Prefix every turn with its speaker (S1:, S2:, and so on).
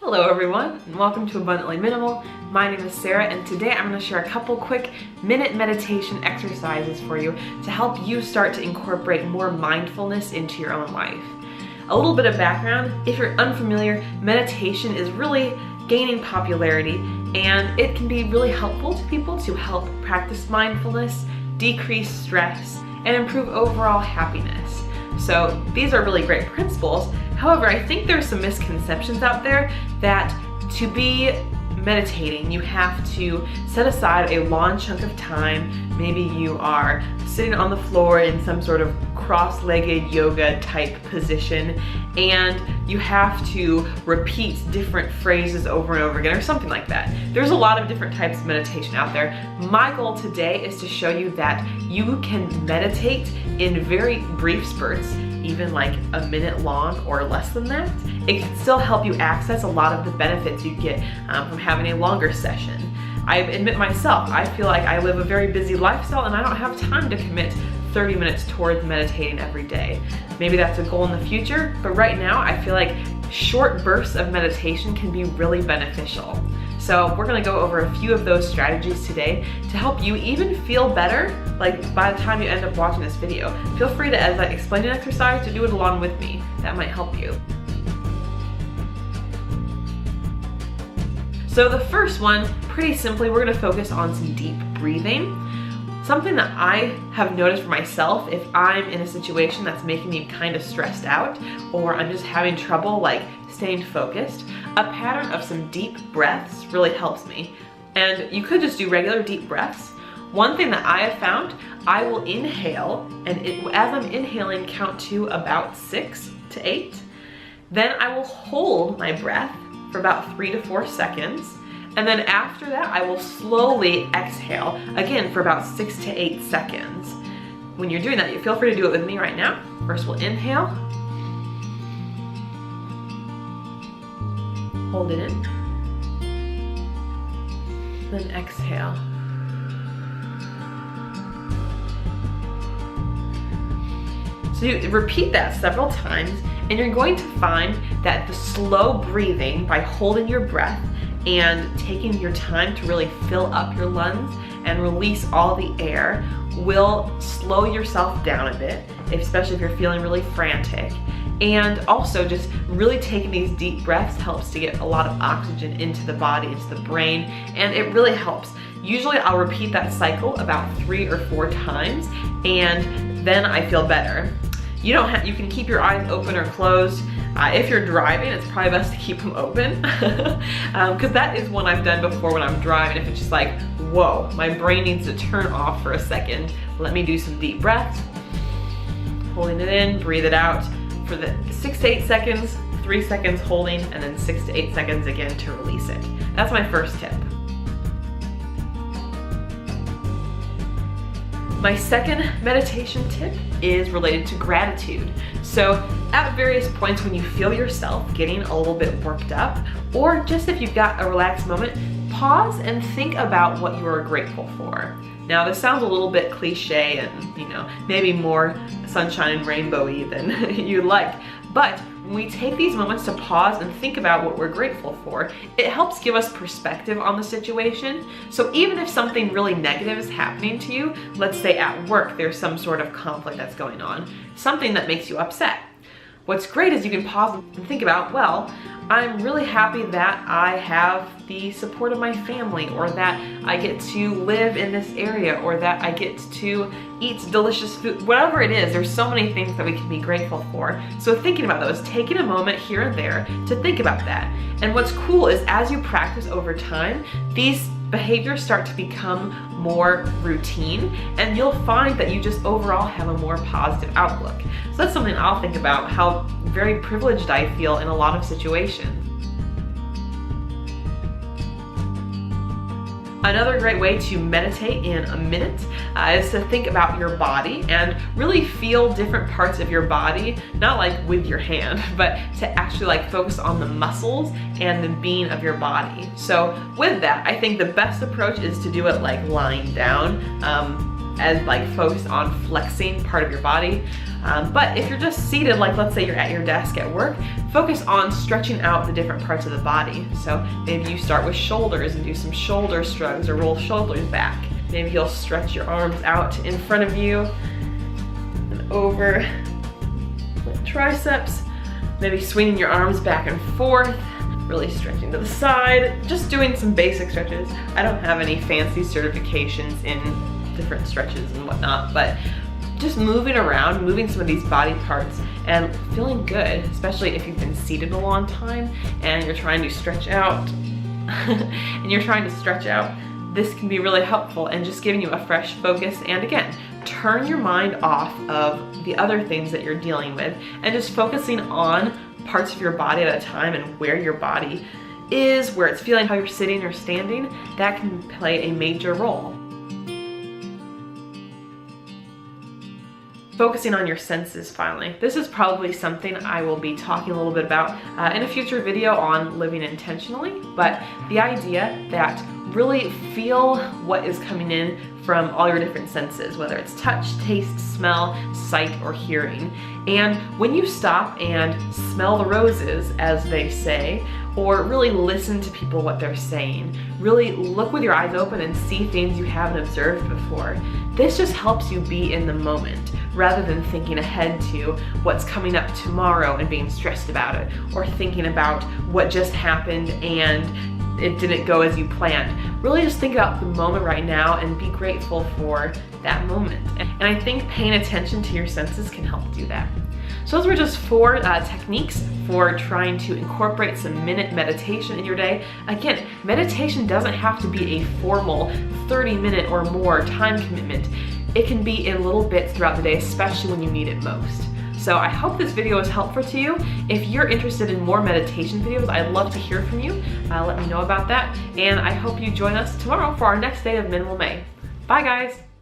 S1: Hello everyone, and welcome to Abundantly Minimal. My name is Sarah, and today I'm going to share a couple quick minute meditation exercises for you to help you start to incorporate more mindfulness into your own life. A little bit of background: if you're unfamiliar, meditation is really gaining popularity, and it can be really helpful to people to help practice mindfulness, decrease stress, and improve overall happiness. So these are really great principles. However, I think there's some misconceptions out there that to be meditating, you have to set aside a long chunk of time. Maybe you are sitting on the floor in some sort of cross-legged yoga type position, and you have to repeat different phrases over and over again, or something like that. There's a lot of different types of meditation out there. My goal today is to show you that you can meditate in very brief spurts, even like a minute long or less than that. It can still help you access a lot of the benefits you get from having a longer session. I admit myself, I feel like I live a very busy lifestyle and I don't have time to commit 30 minutes towards meditating every day. Maybe that's a goal in the future, but right now I feel like short bursts of meditation can be really beneficial. So we're gonna go over a few of those strategies today to help you even feel better, like by the time you end up watching this video. Feel free to, as I explain an exercise, to do it along with me. That might help you. So the first one, pretty simply, we're gonna focus on some deep breathing. Something that I have noticed for myself, if I'm in a situation that's making me kind of stressed out, or I'm just having trouble like staying focused, a pattern of some deep breaths really helps me. And you could just do regular deep breaths. One thing that I have found, I will inhale, and as I'm inhaling, count to about 6 to 8. Then I will hold my breath for about 3 to 4 seconds. And then after that, I will slowly exhale, again for about 6 to 8 seconds. When you're doing that, you feel free to do it with me right now. First we'll inhale. Hold it in. Then exhale. So you repeat that several times, and you're going to find that the slow breathing by holding your breath and taking your time to really fill up your lungs and release all the air will slow yourself down a bit, especially if you're feeling really frantic. And also just really taking these deep breaths helps to get a lot of oxygen into the body, into the brain, and it really helps. Usually I'll repeat that cycle about 3 or 4 times, and then I feel better. You can keep your eyes open or closed. If you're driving, it's probably best to keep them open because that is one I've done before when I'm driving. If it's just like, whoa, my brain needs to turn off for a second. Let me do some deep breaths. Holding it in, breathe it out for the 6 to 8 seconds, 3 seconds holding, and then 6 to 8 seconds again to release it. That's my first tip. My second meditation tip is related to gratitude. So at various points when you feel yourself getting a little bit worked up, or just if you've got a relaxed moment, pause and think about what you are grateful for. Now this sounds a little bit cliche and maybe more sunshine and rainbowy than you'd like, but when we take these moments to pause and think about what we're grateful for, it helps give us perspective on the situation. So even if something really negative is happening to you, let's say at work there's some sort of conflict that's going on, something that makes you upset. What's great is you can pause and think about, well, I'm really happy that I have the support of my family, or that I get to live in this area, or that I get to eat delicious food. Whatever it is, there's so many things that we can be grateful for. So thinking about those, taking a moment here and there to think about that. And what's cool is as you practice over time, these behaviors start to become more routine, and you'll find that you just overall have a more positive outlook. So that's something I'll think about, how very privileged I feel in a lot of situations. Another great way to meditate in a minute is to think about your body and really feel different parts of your body, not like with your hand, but to actually like focus on the muscles and the being of your body. So with that, I think the best approach is to do it like lying down, as like focus on flexing part of your body. But if you're just seated, like let's say you're at your desk at work, focus on stretching out the different parts of the body. So maybe you start with shoulders and do some shoulder shrugs or roll shoulders back. Maybe you'll stretch your arms out in front of you and over, with triceps. Maybe swinging your arms back and forth, really stretching to the side, just doing some basic stretches. I don't have any fancy certifications in different stretches and whatnot, but just moving around, moving some of these body parts and feeling good, especially if you've been seated a long time and you're trying to stretch out, this can be really helpful and just giving you a fresh focus. And again, turn your mind off of the other things that you're dealing with and just focusing on parts of your body at a time and where your body is, where it's feeling, how you're sitting or standing. That can play a major role. Focusing on your senses finally. This is probably something I will be talking a little bit about in a future video on living intentionally, but the idea that really feel what is coming in from all your different senses, whether it's touch, taste, smell, sight, or hearing. And when you stop and smell the roses, as they say, or really listen to people, what they're saying, really look with your eyes open and see things you haven't observed before. This just helps you be in the moment rather than thinking ahead to what's coming up tomorrow and being stressed about it, or thinking about what just happened and it didn't go as you planned. Really just think about the moment right now and be grateful for that moment. And I think paying attention to your senses can help do that. So those were just 4 techniques for trying to incorporate some minute meditation in your day. Again, meditation doesn't have to be a formal 30-minute or more time commitment. It can be in little bits throughout the day, especially when you need it most. So I hope this video was helpful to you. If you're interested in more meditation videos, I'd love to hear from you. Let me know about that. And I hope you join us tomorrow for our next day of Minimal May. Bye guys.